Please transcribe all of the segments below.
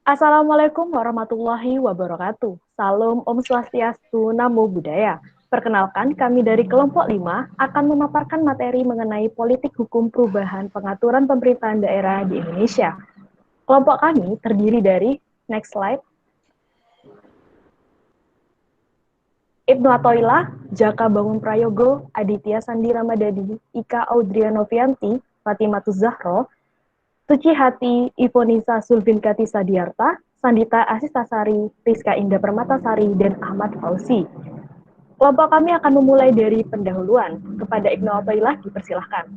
Assalamualaikum warahmatullahi wabarakatuh. Salam Om Swastiastu, Namo Buddhaya. Perkenalkan, kami dari kelompok 5 akan memaparkan materi mengenai politik hukum perubahan pengaturan pemerintahan daerah di Indonesia. Kelompok kami terdiri dari, next slide, Ibnu Athaillah, Jaka Bangun Prayogo, Aditya Sandi Ramadhani, Ika Audrina Novianti, Fatimah Zahro, Suci Hati, Ivonisa Sulfinkati Sadiarta, Sandita Asistasari, Rizka Indah Permatasari, dan Ahmad Fauzi. Kelompok kami akan memulai dari pendahuluan. Kepada Ibnu Athaillah dipersilahkan.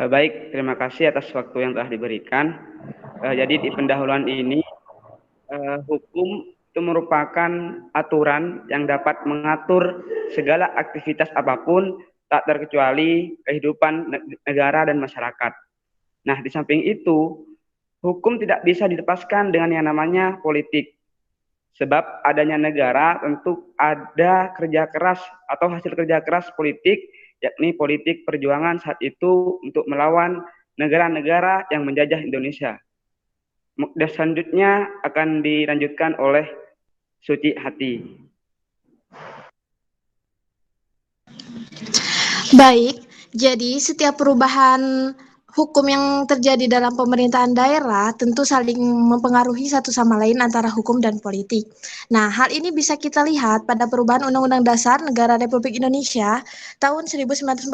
Baik, terima kasih atas waktu yang telah diberikan. Jadi di pendahuluan ini, hukum itu merupakan aturan yang dapat mengatur segala aktivitas apapun, tak terkecuali kehidupan negara dan masyarakat. Nah, di samping itu, hukum tidak bisa dilepaskan dengan yang namanya politik. Sebab adanya negara tentu ada kerja keras atau hasil kerja keras politik, yakni politik perjuangan saat itu untuk melawan negara-negara yang menjajah Indonesia. Dan selanjutnya akan dilanjutkan oleh Suci Hati. Baik, jadi setiap perubahan hukum yang terjadi dalam pemerintahan daerah tentu saling mempengaruhi satu sama lain antara hukum dan politik. Nah, hal ini bisa kita lihat pada perubahan Undang-Undang Dasar Negara Republik Indonesia tahun 1945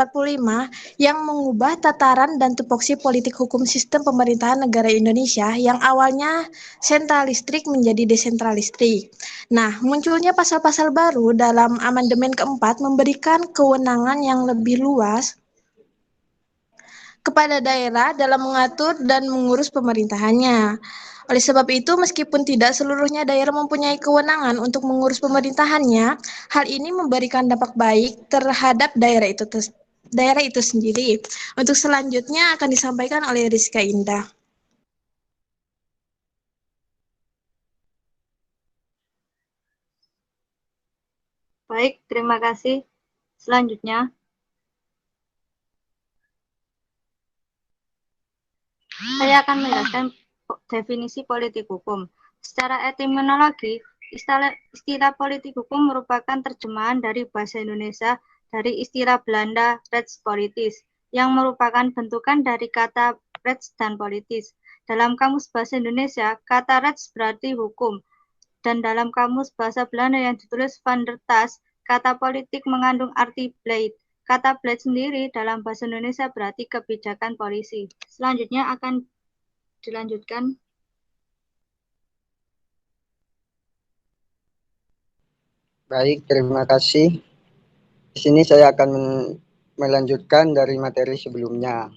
yang mengubah tataran dan tupoksi politik hukum sistem pemerintahan negara Indonesia yang awalnya sentralistik menjadi desentralistik. Nah, munculnya pasal-pasal baru dalam amandemen keempat memberikan kewenangan yang lebih luas kepada daerah dalam mengatur dan mengurus pemerintahannya. Oleh sebab itu, meskipun tidak seluruhnya daerah mempunyai kewenangan untuk mengurus pemerintahannya, hal ini memberikan dampak baik terhadap daerah itu sendiri. Untuk selanjutnya akan disampaikan oleh Rizka Indah. Baik, terima kasih. Selanjutnya, saya akan menjelaskan definisi politik hukum. Secara etimologi, istilah politik hukum merupakan terjemahan dari bahasa Indonesia dari istilah Belanda rechtspolitis, yang merupakan bentukan dari kata rechts dan politis. Dalam Kamus Bahasa Indonesia, kata rechts berarti hukum, dan dalam Kamus Bahasa Belanda yang ditulis Van der Tas, kata politik mengandung arti beleid. Kata beleid sendiri dalam bahasa Indonesia berarti kebijakan polisi. Selanjutnya akan dilanjutkan. Baik, terima kasih. Di sini saya akan melanjutkan dari materi sebelumnya.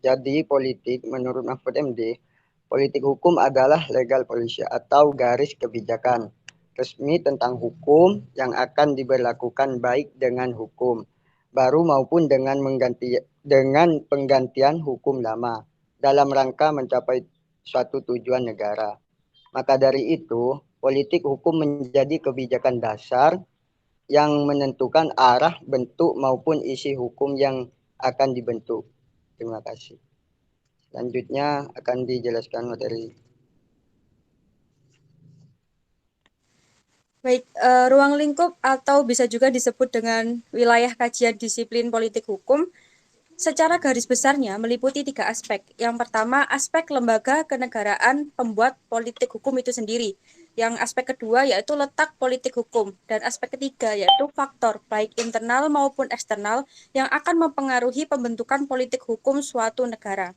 Jadi politik menurut Mahfud MD, politik hukum adalah legal policy atau garis kebijakan resmi tentang hukum yang akan diberlakukan baik dengan hukum baru maupun dengan penggantian hukum lama dalam rangka mencapai suatu tujuan negara. Maka dari itu, politik hukum menjadi kebijakan dasar yang menentukan arah, bentuk maupun isi hukum yang akan dibentuk. Terima kasih. Selanjutnya akan dijelaskan materi. Baik, ruang lingkup atau bisa juga disebut dengan wilayah kajian disiplin politik hukum secara garis besarnya meliputi 3 aspek. Yang pertama, aspek lembaga kenegaraan pembuat politik hukum itu sendiri. Yang aspek kedua yaitu letak politik hukum. Dan aspek ketiga yaitu faktor baik internal maupun eksternal yang akan mempengaruhi pembentukan politik hukum suatu negara.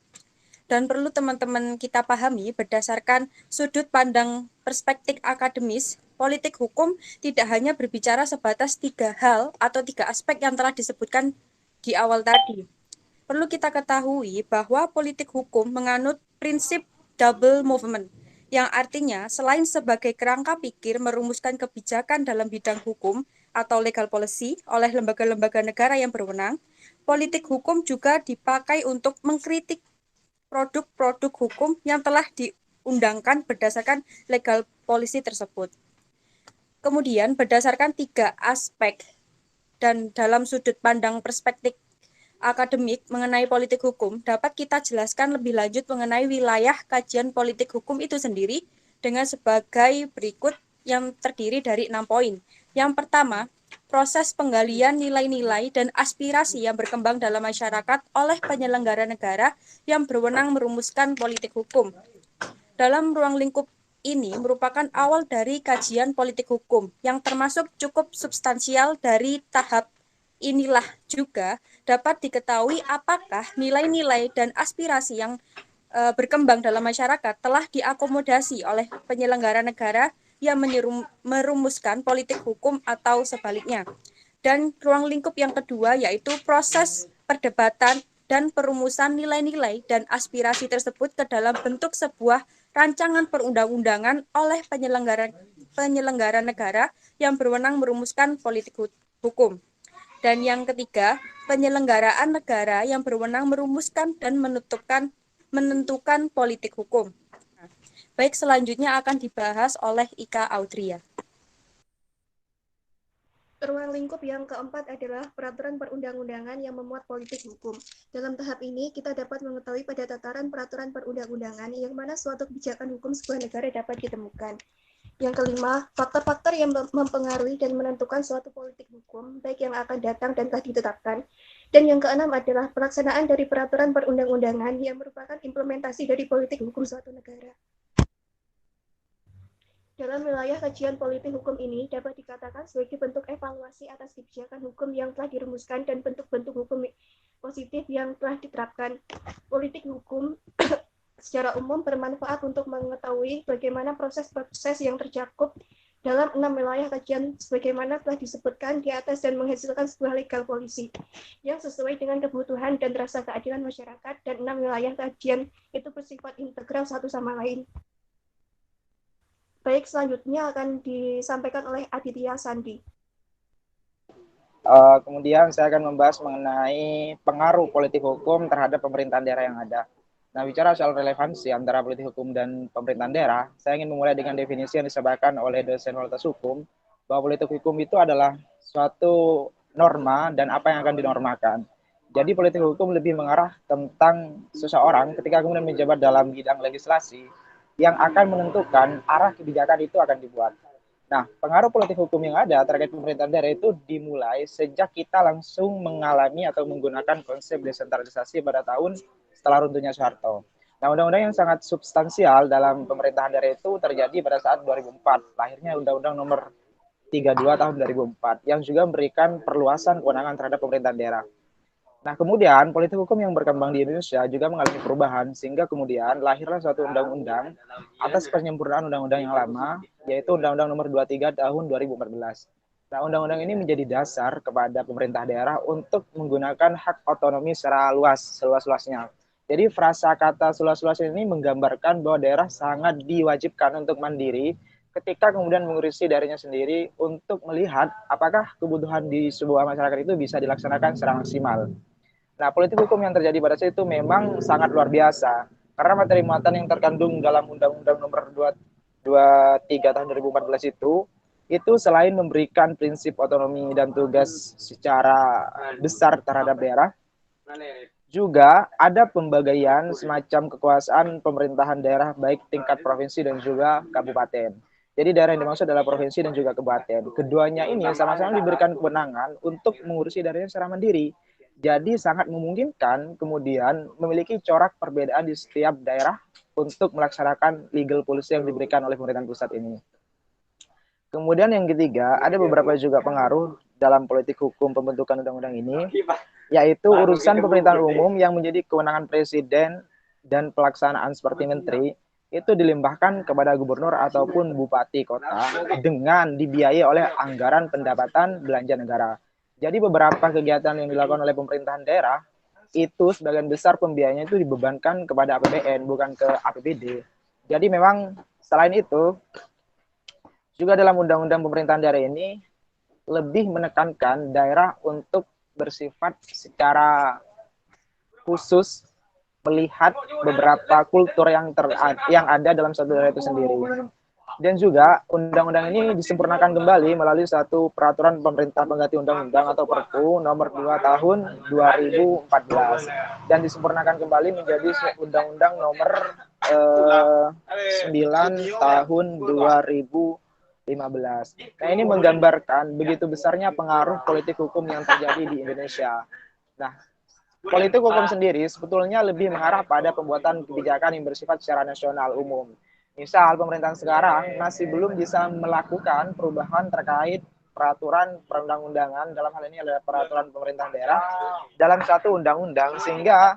Dan perlu teman-teman kita pahami berdasarkan sudut pandang perspektif akademis, politik hukum tidak hanya berbicara sebatas 3 hal atau 3 aspek yang telah disebutkan di awal tadi. Perlu kita ketahui bahwa politik hukum menganut prinsip double movement, yang artinya selain sebagai kerangka pikir merumuskan kebijakan dalam bidang hukum atau legal policy oleh lembaga-lembaga negara yang berwenang, politik hukum juga dipakai untuk mengkritik produk-produk hukum yang telah diundangkan berdasarkan legal policy tersebut. Kemudian berdasarkan 3 aspek dan dalam sudut pandang perspektif akademik mengenai politik hukum, dapat kita jelaskan lebih lanjut mengenai wilayah kajian politik hukum itu sendiri dengan sebagai berikut yang terdiri dari 6 poin. Yang pertama, proses penggalian nilai-nilai dan aspirasi yang berkembang dalam masyarakat oleh penyelenggara negara yang berwenang merumuskan politik hukum. Dalam ruang lingkup ini merupakan awal dari kajian politik hukum yang termasuk cukup substansial. Dari tahap inilah juga dapat diketahui apakah nilai-nilai dan aspirasi yang berkembang dalam masyarakat telah diakomodasi oleh penyelenggara negara yang merumuskan politik hukum atau sebaliknya. Dan ruang lingkup yang kedua yaitu proses perdebatan dan perumusan nilai-nilai dan aspirasi tersebut ke dalam bentuk sebuah rancangan perundang-undangan oleh penyelenggara negara yang berwenang merumuskan politik hukum. Dan yang ketiga, penyelenggaraan negara yang berwenang merumuskan dan menentukan politik hukum. Baik, selanjutnya akan dibahas oleh Ika Audria. Ruang lingkup yang keempat adalah peraturan perundang-undangan yang memuat politik hukum. Dalam tahap ini, kita dapat mengetahui pada tataran peraturan perundang-undangan yang mana suatu kebijakan hukum sebuah negara dapat ditemukan. Yang kelima, faktor-faktor yang mempengaruhi dan menentukan suatu politik hukum, baik yang akan datang dan telah ditetapkan. Dan yang keenam adalah pelaksanaan dari peraturan perundang-undangan yang merupakan implementasi dari politik hukum suatu negara. Dalam wilayah kajian politik hukum ini dapat dikatakan sebagai bentuk evaluasi atas kebijakan hukum yang telah dirumuskan dan bentuk-bentuk hukum positif yang telah diterapkan. Politik hukum secara umum bermanfaat untuk mengetahui bagaimana proses-proses yang tercakup dalam 6 wilayah kajian sebagaimana telah disebutkan di atas dan menghasilkan sebuah legal policy yang sesuai dengan kebutuhan dan rasa keadilan masyarakat, dan 6 wilayah kajian itu bersifat integral satu sama lain. Baik, selanjutnya akan disampaikan oleh Aditya Sandi. Kemudian saya akan membahas mengenai pengaruh politik hukum terhadap pemerintahan daerah yang ada. Nah, bicara soal relevansi antara politik hukum dan pemerintahan daerah, saya ingin memulai dengan definisi yang disampaikan oleh dosen Fakultas Hukum, bahwa politik hukum itu adalah suatu norma dan apa yang akan dinormakan. Jadi politik hukum lebih mengarah tentang seseorang ketika kemudian menjabat dalam bidang legislasi yang akan menentukan arah kebijakan itu akan dibuat. Nah, pengaruh politik hukum yang ada terkait pemerintahan daerah itu dimulai sejak kita langsung mengalami atau menggunakan konsep desentralisasi pada tahun setelah runtuhnya Soeharto. Nah, undang-undang yang sangat substansial dalam pemerintahan daerah itu terjadi pada saat 2004, lahirnya Undang-Undang Nomor 32 tahun 2004, yang juga memberikan perluasan kewenangan terhadap pemerintahan daerah. Nah, kemudian politik hukum yang berkembang di Indonesia juga mengalami perubahan, sehingga kemudian lahirlah suatu undang-undang atas penyempurnaan undang-undang yang lama, yaitu Undang-Undang Nomor 23 tahun 2014. Nah, undang-undang ini menjadi dasar kepada pemerintah daerah untuk menggunakan hak otonomi secara luas, seluas-luasnya. Jadi frasa kata seluas-luas ini menggambarkan bahwa daerah sangat diwajibkan untuk mandiri ketika kemudian mengurusi daerahnya sendiri untuk melihat apakah kebutuhan di sebuah masyarakat itu bisa dilaksanakan secara maksimal. Nah, politik hukum yang terjadi pada saat itu memang sangat luar biasa, karena materi muatan yang terkandung dalam Undang-Undang Nomor 23 tahun 2014 itu selain memberikan prinsip otonomi dan tugas secara besar terhadap daerah, juga ada pembagaian semacam kekuasaan pemerintahan daerah baik tingkat provinsi dan juga kabupaten. Jadi daerah yang dimaksud adalah provinsi dan juga kabupaten. Keduanya ini sama-sama diberikan kewenangan untuk mengurusi daerahnya secara mandiri. Jadi sangat memungkinkan kemudian memiliki corak perbedaan di setiap daerah untuk melaksanakan legal policy yang diberikan oleh pemerintahan pusat ini. Kemudian yang ketiga, ada beberapa juga pengaruh dalam politik hukum pembentukan undang-undang ini, yaitu urusan pemerintahan umum yang menjadi kewenangan presiden dan pelaksanaan seperti menteri, itu dilimpahkan kepada gubernur ataupun bupati kota dengan dibiayai oleh anggaran pendapatan belanja negara. Jadi beberapa kegiatan yang dilakukan oleh pemerintahan daerah itu sebagian besar pembiayanya itu dibebankan kepada APBN, bukan ke APBD. Jadi memang selain itu juga dalam undang-undang pemerintahan daerah ini lebih menekankan daerah untuk bersifat secara khusus melihat beberapa kultur yang ada dalam satu daerah itu sendiri. Dan juga undang-undang ini disempurnakan kembali melalui satu peraturan pemerintah pengganti undang-undang atau Perpu nomor 2 tahun 2014 dan disempurnakan kembali menjadi undang-undang nomor 9 tahun 2015. Nah, ini menggambarkan begitu besarnya pengaruh politik hukum yang terjadi di Indonesia. Nah, politik hukum sendiri sebetulnya lebih mengarah pada pembuatan kebijakan yang bersifat secara nasional umum. Misal pemerintahan sekarang masih belum bisa melakukan perubahan terkait peraturan perundang-undangan, dalam hal ini adalah peraturan pemerintah daerah dalam satu undang-undang, sehingga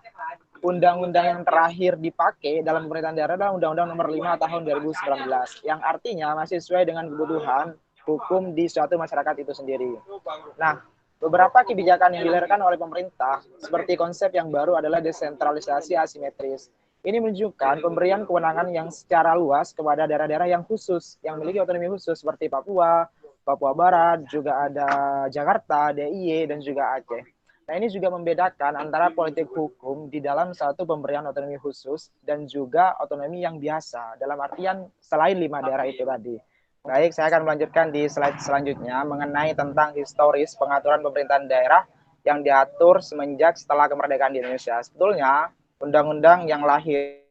undang-undang yang terakhir dipakai dalam pemerintahan daerah adalah Undang-Undang Nomor 5 Tahun 2019 yang artinya masih sesuai dengan kebutuhan hukum di suatu masyarakat itu sendiri. Nah, beberapa kebijakan yang dilahirkan oleh pemerintah seperti konsep yang baru adalah desentralisasi asimetris. Ini menunjukkan pemberian kewenangan yang secara luas kepada daerah-daerah yang khusus, yang memiliki otonomi khusus seperti Papua, Papua Barat, juga ada Jakarta, DIY, dan juga Aceh. Nah, ini juga membedakan antara politik hukum di dalam satu pemberian otonomi khusus dan juga otonomi yang biasa, dalam artian selain 5 daerah itu tadi. Baik, saya akan melanjutkan di slide selanjutnya mengenai tentang historis pengaturan pemerintahan daerah yang diatur semenjak setelah kemerdekaan di Indonesia. Sebetulnya, undang-undang yang lahir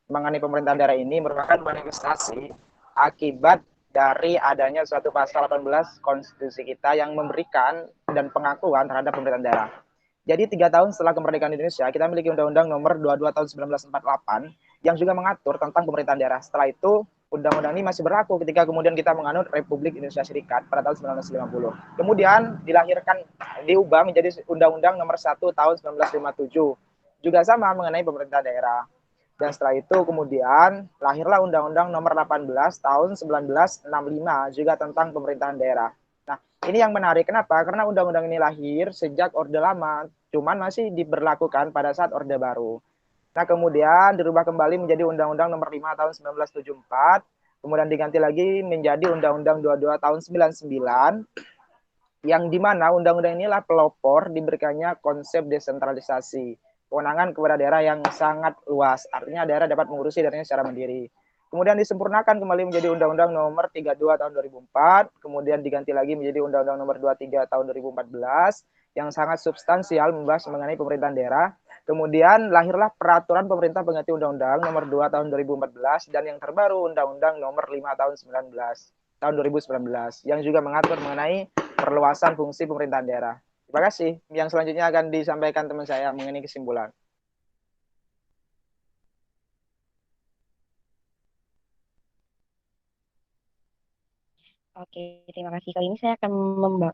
mengenai pemerintahan daerah ini merupakan manifestasi akibat dari adanya suatu pasal 18 konstitusi kita yang memberikan dan pengakuan terhadap pemerintahan daerah. Jadi 3 tahun setelah kemerdekaan Indonesia, kita memiliki Undang-Undang Nomor 22 Tahun 1948 yang juga mengatur tentang pemerintahan daerah. Setelah itu, undang-undang ini masih berlaku ketika kemudian kita menganut Republik Indonesia Serikat pada tahun 1950. Kemudian diubah menjadi Undang-Undang Nomor 1 Tahun 1957. Juga sama mengenai pemerintah daerah. Dan setelah itu kemudian lahirlah Undang-Undang Nomor 18 Tahun 1965 juga tentang pemerintahan daerah. Nah, ini yang menarik. Kenapa? Karena undang-undang ini lahir sejak Orde Lama, cuman masih diberlakukan pada saat Orde Baru. Nah, kemudian dirubah kembali menjadi Undang-Undang Nomor 5 Tahun 1974, kemudian diganti lagi menjadi Undang-Undang 22 Tahun 99, yang dimana undang-undang inilah pelopor diberikannya konsep desentralisasi, kewenangan kepada daerah yang sangat luas, artinya daerah dapat mengurusi daerahnya secara mandiri. Kemudian disempurnakan kembali menjadi Undang-Undang Nomor 32 Tahun 2004, kemudian diganti lagi menjadi Undang-Undang Nomor 23 Tahun 2014, yang sangat substansial membahas mengenai pemerintahan daerah. Kemudian lahirlah peraturan pemerintah pengganti Undang-Undang Nomor 2 Tahun 2014 dan yang terbaru Undang-Undang Nomor 5 Tahun 2019 yang juga mengatur mengenai perluasan fungsi pemerintahan daerah. Terima kasih. Yang selanjutnya akan disampaikan teman saya mengenai kesimpulan. Oke, terima kasih. Kali ini saya akan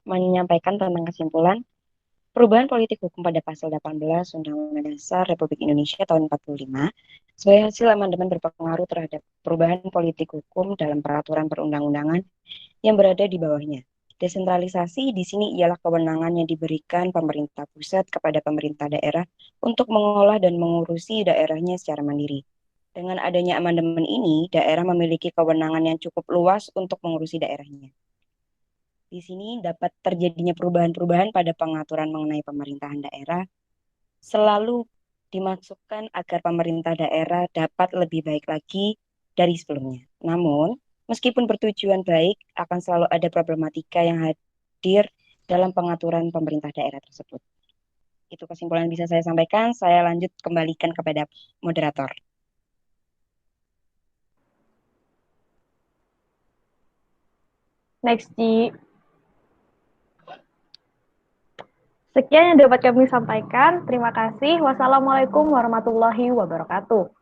menyampaikan tentang kesimpulan perubahan politik hukum pada pasal 18 Undang-Undang Dasar Republik Indonesia tahun 45 sebagai hasil amandemen berpengaruh terhadap perubahan politik hukum dalam peraturan perundang-undangan yang berada di bawahnya. Desentralisasi di sini ialah kewenangan yang diberikan pemerintah pusat kepada pemerintah daerah untuk mengolah dan mengurusi daerahnya secara mandiri. Dengan adanya amandemen ini, daerah memiliki kewenangan yang cukup luas untuk mengurusi daerahnya. Di sini dapat terjadinya perubahan-perubahan pada pengaturan mengenai pemerintahan daerah, selalu dimaksudkan agar pemerintah daerah dapat lebih baik lagi dari sebelumnya. Namun, meskipun bertujuan baik, akan selalu ada problematika yang hadir dalam pengaturan pemerintah daerah tersebut. Itu kesimpulan yang bisa saya sampaikan. Saya lanjut kembalikan kepada moderator. Next, Ci. Sekian yang dapat kami sampaikan. Terima kasih. Wassalamualaikum warahmatullahi wabarakatuh.